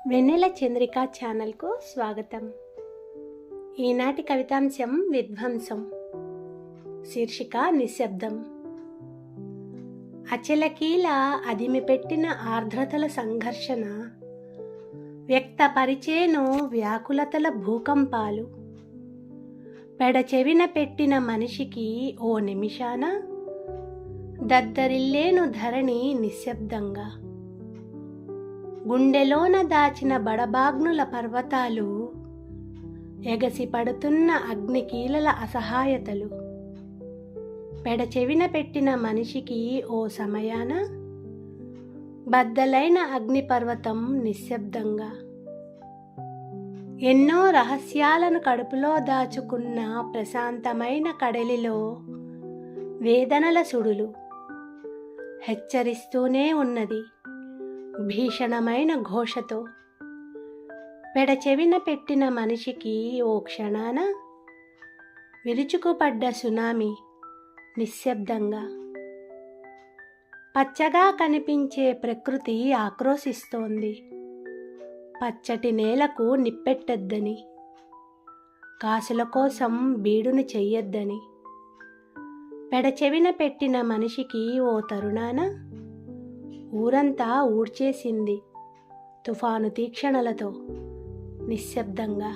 వెన్నెల చంద్రిక ఛానల్కు స్వాగతం. ఈనాటి కవితాంశం విధ్వంసం. శీర్షిక నిశ్శబ్దం. అచలకీల అదిమిపెట్టిన ఆర్ద్రతల సంఘర్షణ వ్యక్తపరిచేను వ్యాకులతల భూకంపాలు. పెడచెవిన పెట్టిన మనిషికి ఓ నిమిషాన దద్దరిల్లేను ధరణి నిశ్శబ్దంగా. గుండెలోన దాచిన బడబాగ్నుల పర్వతాలు, ఎగసి పడుతున్న అగ్నికీలల అసహాయతలు. పెడచెవిన పెట్టిన మనిషికి ఓ సమయాన బద్దలైన అగ్నిపర్వతం నిశ్శబ్దంగా. ఎన్నో రహస్యాలను కడుపులో దాచుకున్న ప్రశాంతమైన కడలిలో వేదనల సుడులు హెచ్చరిస్తూనే ఉన్నది భీషణమైన ఘోషతో. పెడచెవిన పెట్టిన మనిషికి ఓ క్షణాన విరుచుకుపడ్డ సునామీ నిశ్శబ్దంగా. పచ్చగా కనిపించే ప్రకృతి ఆక్రోశిస్తోంది, పచ్చటి నేలకు నిప్పెట్టొద్దని, కాసుల కోసం బీడును చెయ్యొద్దని. పెడచెవిన పెట్టిన మనిషికి ఓ తరుణాన ఊరంతా ఊడ్చేసింది తుఫాను తీక్షణలతో నిశ్శబ్దంగా.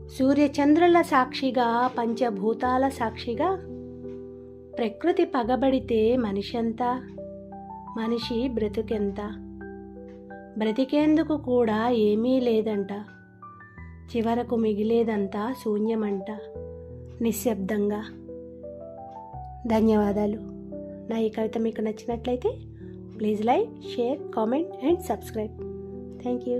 సూర్యచంద్రుల సాక్షిగా, పంచభూతాల సాక్షిగా ప్రకృతి పగబడితే మనిషెంత, మనిషి బ్రతుకెంత. బ్రతికేందుకు కూడా ఏమీ లేదంట, చివరకు మిగిలేదంతా శూన్యమంట నిశ్శబ్దంగా. ధన్యవాదాలు. నా ఈ కవిత మీకు నచ్చినట్లయితే please like, share, comment and subscribe. Thank you.